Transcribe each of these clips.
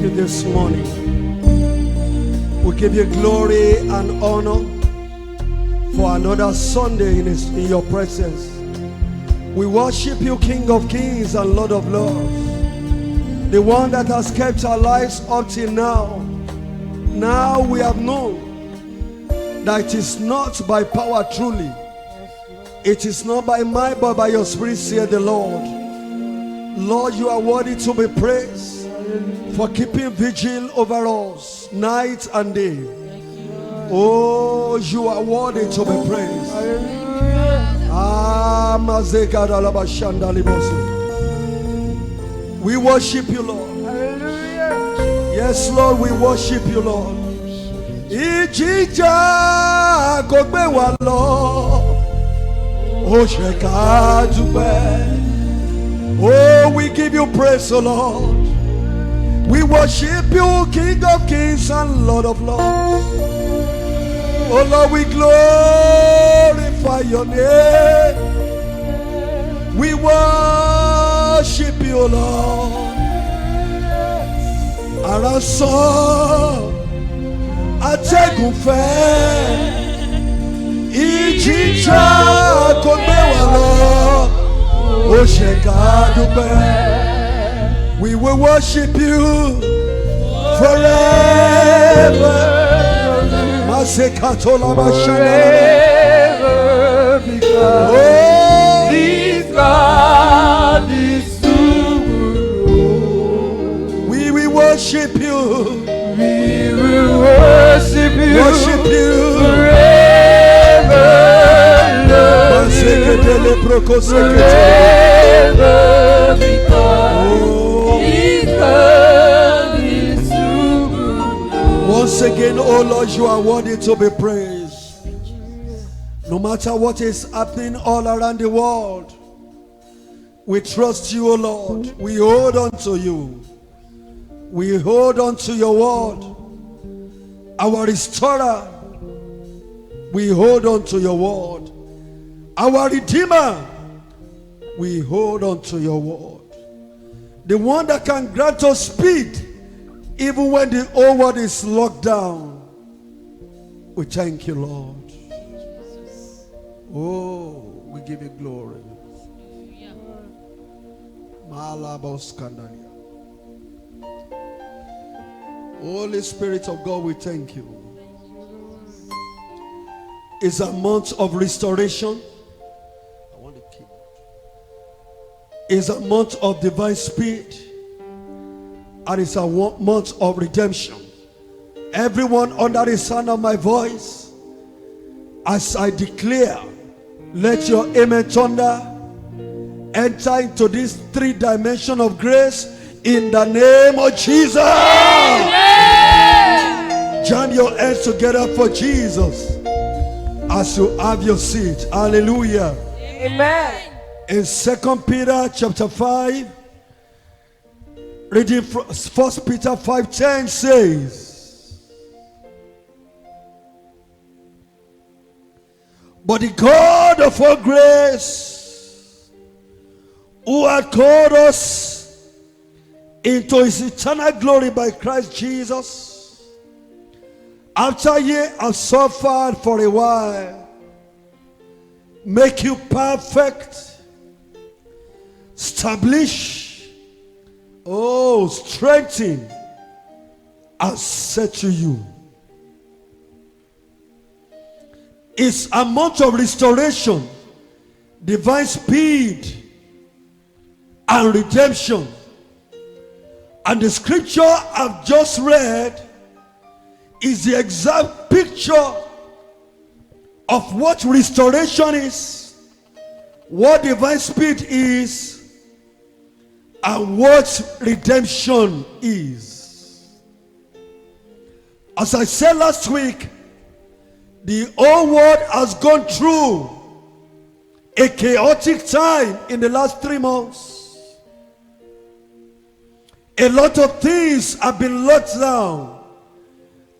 you this morning. We give you glory and honor for another Sunday in your presence. We worship you, King of Kings and Lord of Lords, the one that has kept our lives up till now. Now we have known that it is not by power truly. It is not by might but by your Spirit, saith the Lord. Lord, you are worthy to be praised for keeping vigil over us night and day. Oh, you are worthy to be praised. We worship you, Lord. Yes, Lord, we worship you, Lord. Ijija kò gbé wa lọ, ó ṣe ká dúpẹ́. Oh, we give you praise, O Lord. We worship you, King of Kings and Lord of Lords. Oh Lord, we glorify your name. We worship you, O Lord. Ara sọ, atẹ́gùn fẹ́, ìjì jà kò gbé wa lọ, ó ṣe ká dúpẹ́. We will worship you forever. Forever, because this God is too good. We will worship you. We will worship you. Worship you forever. Love you forever, because once again, oh Lord, you are worthy to be praised. No matter what is happening all around the world, we trust you, oh Lord. We hold on to you. We hold on to your word. Our restorer, we hold on to your word. Our redeemer, we hold on to your word. The one that can grant us speed even when the whole world is locked down. We thank you, Lord. Oh, we give you glory. Holy Spirit of God, we thank you. It's a month of restoration. It's a month of divine speed. And it's a month of redemption. Everyone under the sound of my voice, as I declare, let your amen thunder enter into this 3 dimension of grace in the name of Jesus. Amen. Join your hands together for Jesus as you have your seat. Hallelujah. Amen. In 2 Peter chapter 5, reading from 1 Peter 5:10 says, but the God of all grace, who had called us into his eternal glory by Christ Jesus, after ye have suffered for a while, make you perfect, establish, strengthen, and settle you. It's a month of restoration, divine speed, and redemption. And the scripture I've just read is the exact picture of what restoration is, what divine speed is, and what redemption is. As I said last week, the whole world has gone through a chaotic time in the last 3 months. A lot of things have been locked down.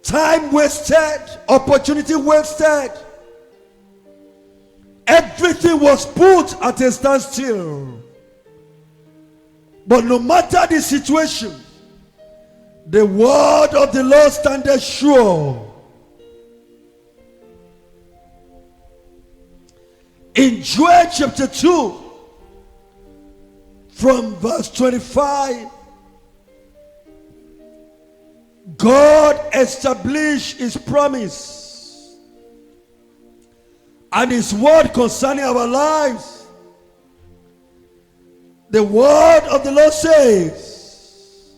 Time wasted, opportunity wasted. Everything was put at a standstill. But no matter the situation, The word of the Lord standeth sure. In Joel chapter 2, from verse 25, God established his promise and his word concerning our lives. The word of the Lord says,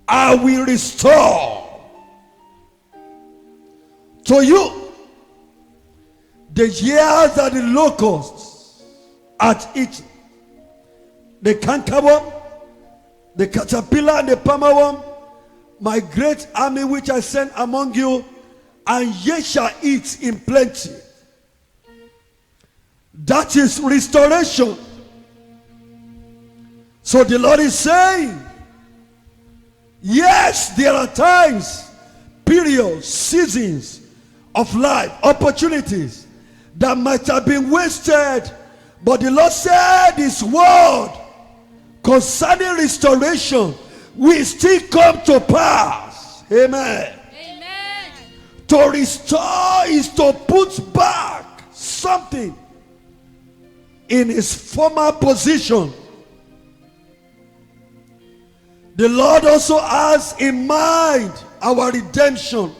I will restore to you the years that the locusts had eaten, the cankerworm, the caterpillar, and the palmerworm, my great army which I send among you, and ye shall eat in plenty. That is restoration. So the Lord is saying, yes, there are times, periods, seasons of life, opportunities that might have been wasted, but the Lord said his word concerning restoration will still come to pass. Amen. Amen. To restore is to put back something in its former position. The Lord also has in mind our redemption.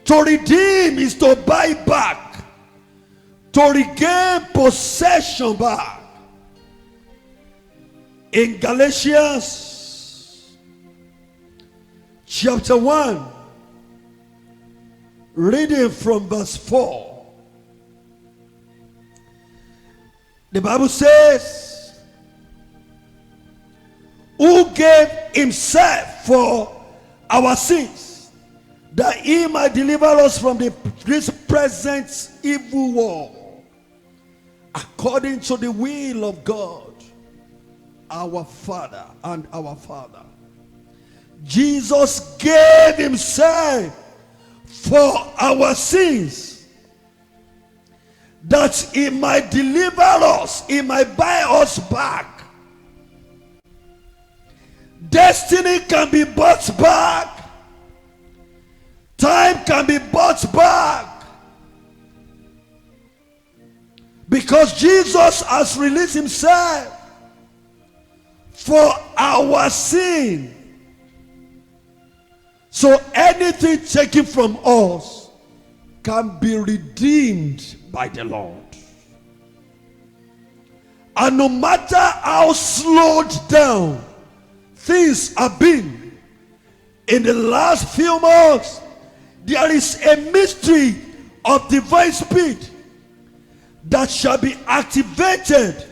To redeem is to buy back, to regain possession back. In Galatians chapter 1, reading from verse 4, the Bible says, who gave himself for our sins, that he might deliver us from this present evil world, according to the will of God, our Father and our Father. Jesus gave himself for our sins, that he might deliver us, he might buy us back. Destiny can be bought back. Time can be bought back. Because Jesus has released himself for our sin. So anything taken from us can be redeemed by the Lord. And no matter how slowed down things have been in the last few months, there is a mystery of divine speed that shall be activated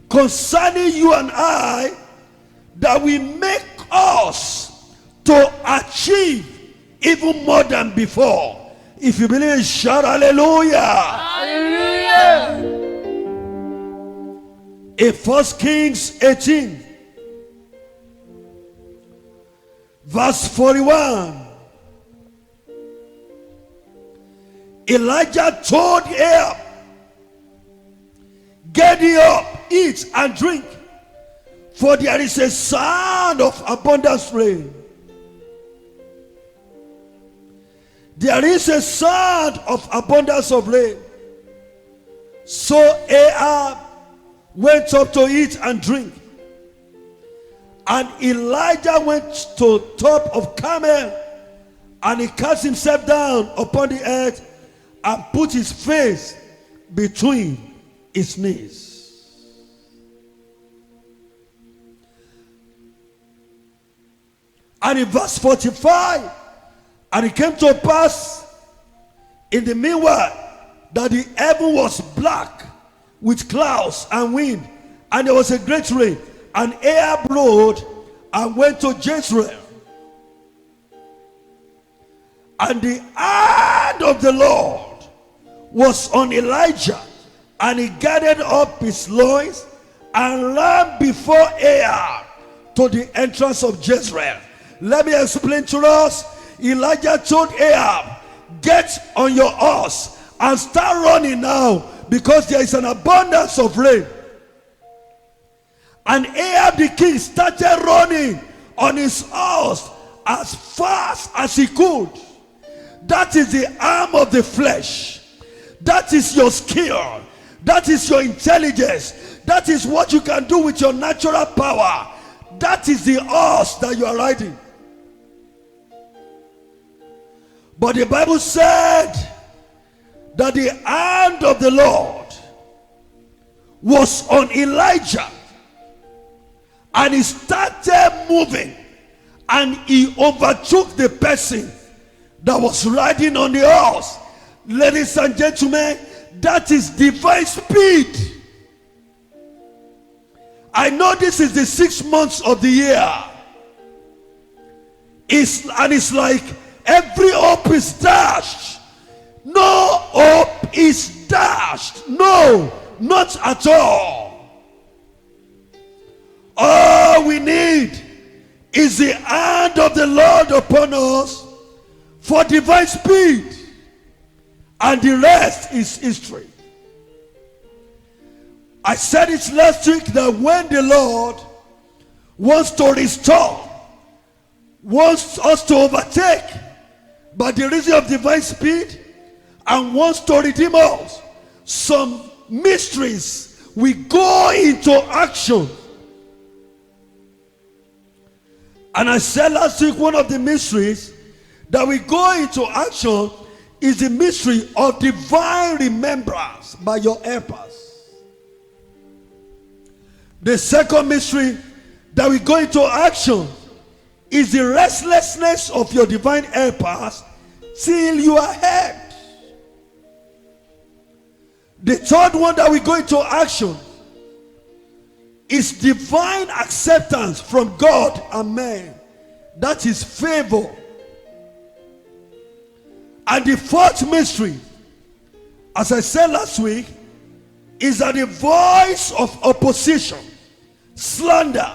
concerning you and I, that will make us to achieve even more than before. If you believe, shout hallelujah. Hallelujah. In 1 Kings 18, verse 41, Elijah told Ahab, get thee up, eat and drink, for there is a sound of abundance rain. There is a sound of abundance of rain. So Ahab went up to eat and drink, and Elijah went to top of Carmel, and he cast himself down upon the earth and put his face between his knees. And in verse 45, and it came to pass in the meanwhile that the heaven was black with clouds and wind, and there was a great rain. And Ahab rode and went to Jezreel. And the hand of the Lord was on Elijah, and he gathered up his loins and ran before Ahab to the entrance of Jezreel. Let me explain to us. Elijah told Ahab, get on your horse and start running now, because there is an abundance of rain. And Ahab the king started running on his horse as fast as he could. That is the arm of the flesh. That is your skill. That is your intelligence. That is what you can do with your natural power. That is the horse that you are riding. But the Bible said that the hand of the Lord was on Elijah, and he started moving, and he overtook the person that was riding on the horse. Ladies and gentlemen, that is divine speed. I know this is the 6 months of the year. It's like every hope is dashed. No hope is dashed. No, not at all. All we need is the hand of the Lord upon us for divine speed, and the rest is history. I said it last week that when the Lord wants to restore, wants us to overtake by the reason of divine speed, and wants to redeem us, some mysteries we go into action. And I said last week, one of the mysteries that we go into action is the mystery of divine remembrance by your helpers. The second mystery that we go into action is the restlessness of your divine helpers till you are helped. The third one that we go into action is divine acceptance from God and man. That is favor. And the fourth mystery, as I said last week, is that the voice of opposition, slander,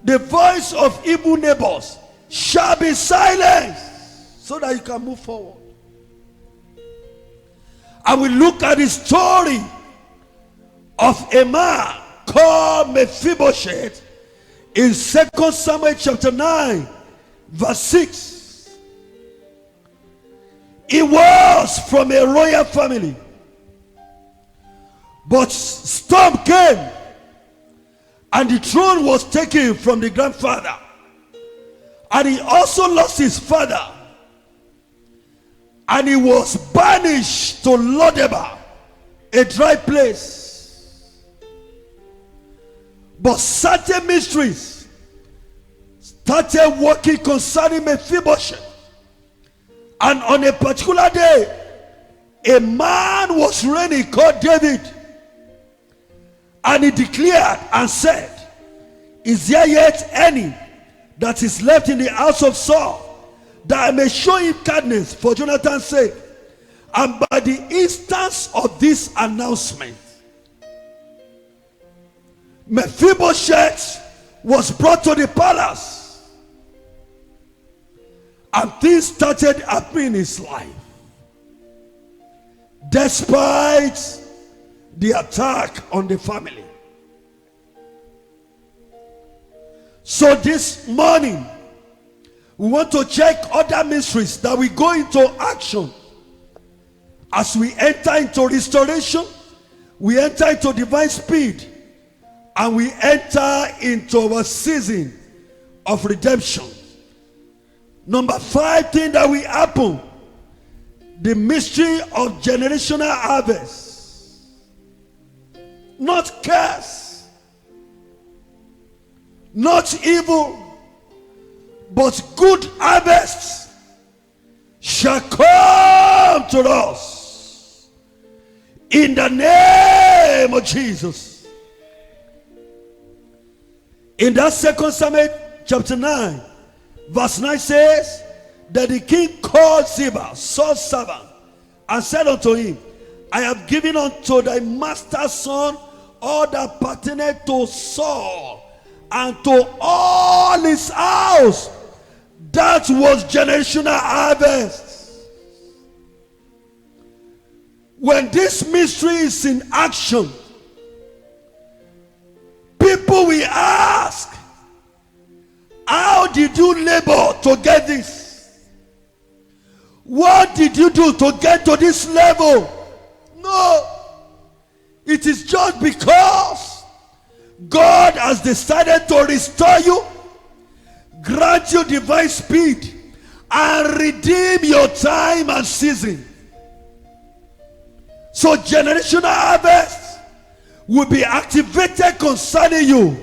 the voice of evil neighbors shall be silenced so that you can move forward. And we look at the story of a man called Mephibosheth in 2 Samuel chapter 9 verse 6. He was from a royal family, but storm came and the throne was taken from the grandfather, and he also lost his father, and he was banished to Lodebar, a dry place. But certain mysteries started working concerning Mephibosheth, and on a particular day a man was reigning called David, and he declared and said, "Is there yet any that is left in the house of Saul, that I may show him kindness for Jonathan's sake?" And by the instance of this announcement, Mephibosheth was brought to the palace, and things started happening in his life. Despite the attack on the family. So this morning, we want to check other mysteries that we go into action as we enter into restoration, we enter into divine speed, and we enter into our season of redemption. Number 5 thing that will happen, the mystery of generational harvest. Not curse, not evil, but good harvest shall come to us in the name of Jesus. In that 2 Samuel chapter 9 verse 9 says that the king called Ziba, Saul's servant, and said unto him, "I have given unto thy master's son all that pertained to Saul and to all his house." That was generational harvest. When this mystery is in action, people will ask, How did you labor to get this? What did you do to get to this level? No. It is just because God has decided to restore you, grant you divine speed, and redeem your time and season. So generational harvest will be activated concerning you.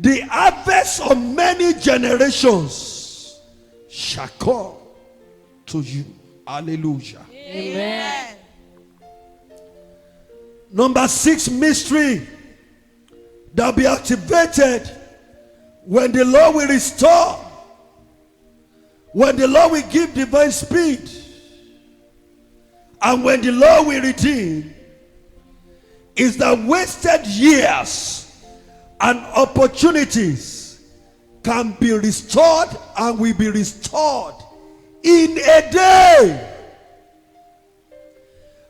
The harvest of many generations shall come to you. Hallelujah. Amen. Number 6 mystery that will be activated when the Lord will restore, when the Lord will give divine speed, and when the Lord will redeem, is that wasted years and opportunities can be restored and will be restored in a day.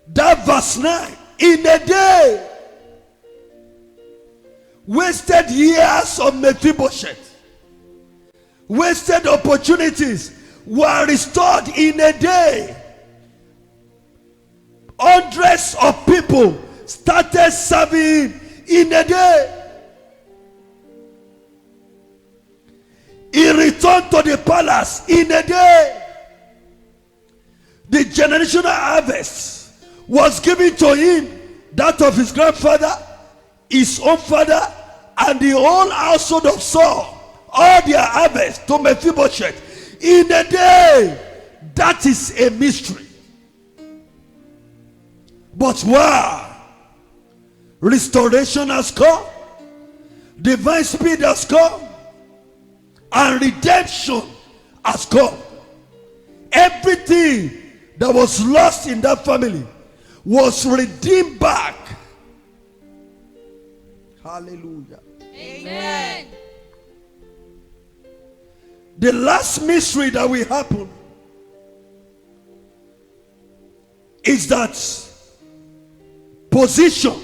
That verse 9, in a day. Wasted years of Mephibosheth, wasted opportunities were restored in a day. Hundreds of people started serving in a day. He returned to the palace in a day. The generational harvest was given to him, that of his grandfather, his own father, and the whole household of Saul. All their harvest to Mephibosheth in a day. That is a mystery. But wow, restoration has come, divine speed has come, and redemption has come. Everything that was lost in that family was redeemed back. Hallelujah. Amen. The last mystery that will happen is that position,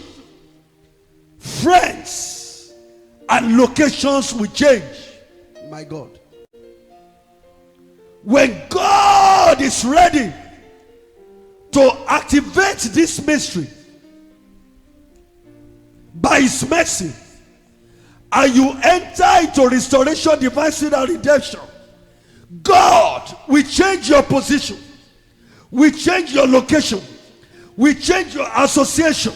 friends, and locations will change. My God. When God is ready to activate this mystery by his mercy, and you enter into restoration, divine speed, and redemption, God will change your position, will change your location, will change your association.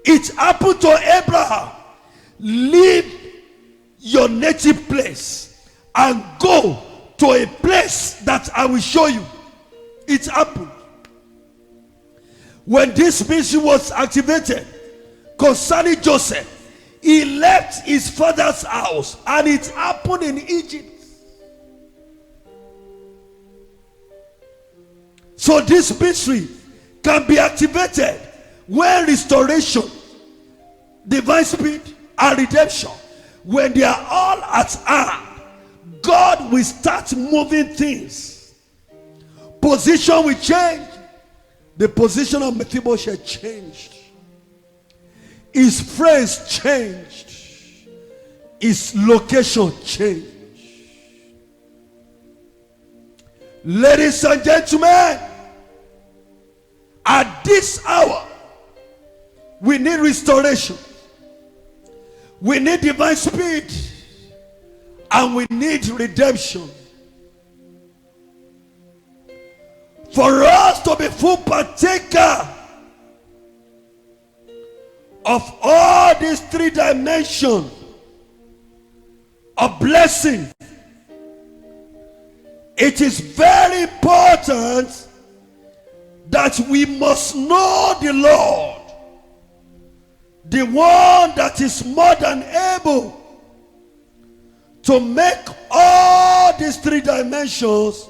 It happened to Abraham. Leave your native place and go to a place that I will show you. It happened. When this mission was activated concerning Joseph, he left his father's house, and it happened in Egypt. So this mystery can be activated when restoration, divine speed, and redemption, when they are all at hand, God will start moving things. Position will change. The position of Mephibosheth changed. His friends changed. His location changed. Ladies and gentlemen, at this hour, we need restoration. We need divine speed. And we need redemption. For us to be full partaker of all these 3 dimensions of blessing, it is very important that we must know the Lord, the one that is more than able to make all these 3 dimensions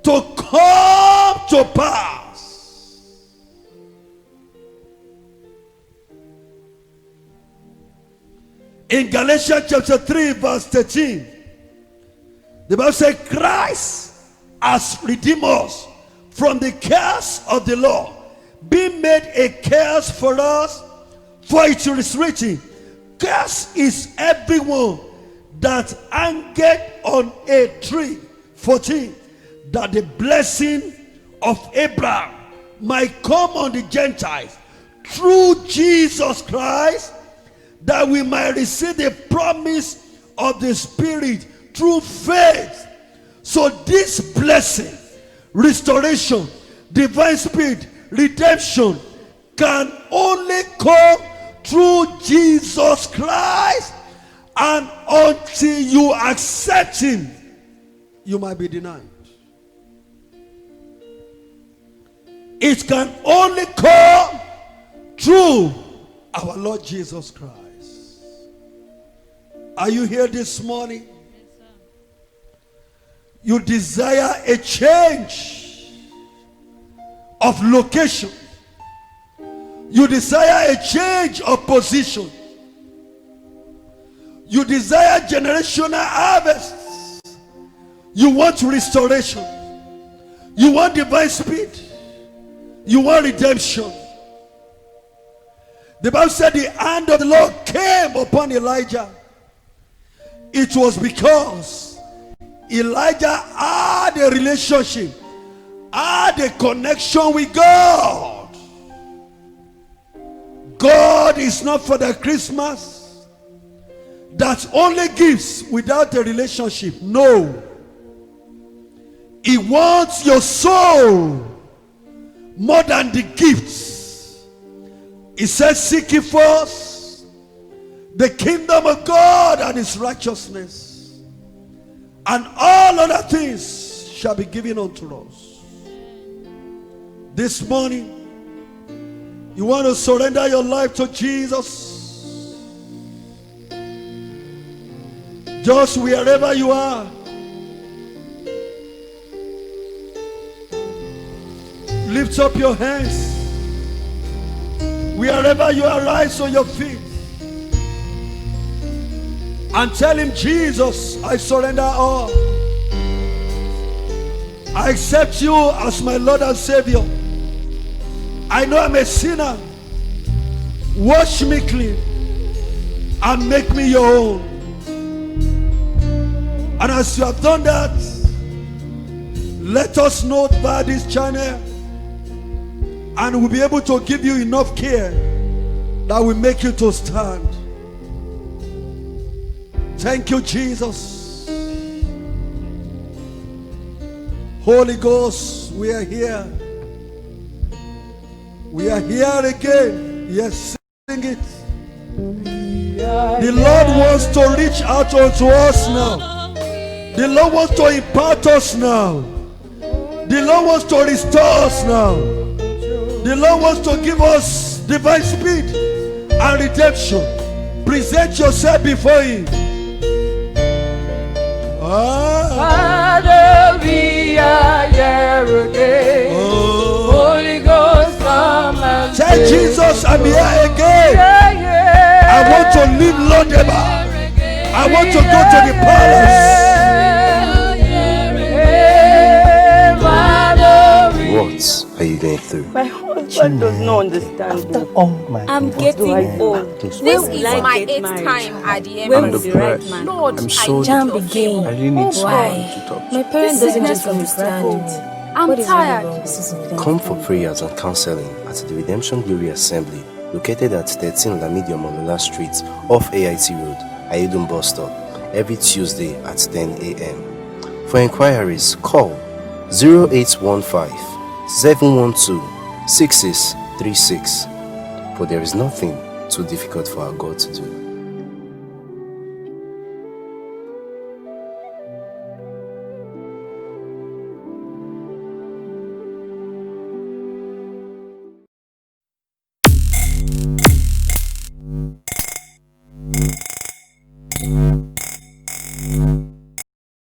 to come to pass. In Galatians chapter 3 verse 13, the Bible says, Christ has redeemed us from the curse of the law, being made a curse for us, for it is written, curse is everyone that hangeth on a tree. 14. That the blessing of Abraham might come on the Gentiles through Jesus Christ, that we might receive the promise of the Spirit through faith. So this blessing, restoration, divine spirit, redemption can only come through Jesus Christ, and until you accept him, you might be denied. It can only come through our Lord Jesus Christ. Are you here this morning? Yes, sir. You desire a change of location. You desire a change of position. You desire generational harvests. You want restoration. You want divine speed. You want redemption. The Bible said the hand of the Lord came upon Elijah. It was because Elijah had a relationship, had a connection with God. God is not for the Christmas that only gives without a relationship. No. He wants your soul more than the gifts. He says, seek ye first the kingdom of God and his righteousness, and all other things shall be given unto us. This morning, you want to surrender your life to Jesus. Just wherever you are, lift up your hands. Wherever you are, rise on your feet and tell him, Jesus, I surrender all. I accept you as my Lord and Savior. I know I'm a sinner. Wash me clean and make me your own. And as you have done that, let us know via this channel, and we'll be able to give you enough care that will make you to stand. Thank you, Jesus. Holy Ghost, we are here. We are here again. Yes, sing it. The Lord wants to reach out unto us now. The Lord wants to impart us now. The Lord wants to restore us now. The Lord wants to give us divine speed and redemption. Present yourself before him. Father, we are here again. Holy Ghost, come and Tell Jesus, I'm here again. I want to leave Londeba. I want to go to the palace. What are you going through? My husband does not understand. I'm getting old. This is my 8th time at the end When of will the the right depressed. man? Lord, I'm so Jam depressed. begin. I really need someone Why? to talk My to. parents doesn't sickness just from understand school. it. I'm What is tired. wrong with them? Come for prayers and counseling at the Redemption Glory Assembly, located at 13 Lamidio Molola Street, off AIT Road, Ayudun bus stop, every Tuesday at 10 a.m. For inquiries, call 0815 712 6636. For there is nothing too difficult for our God to do.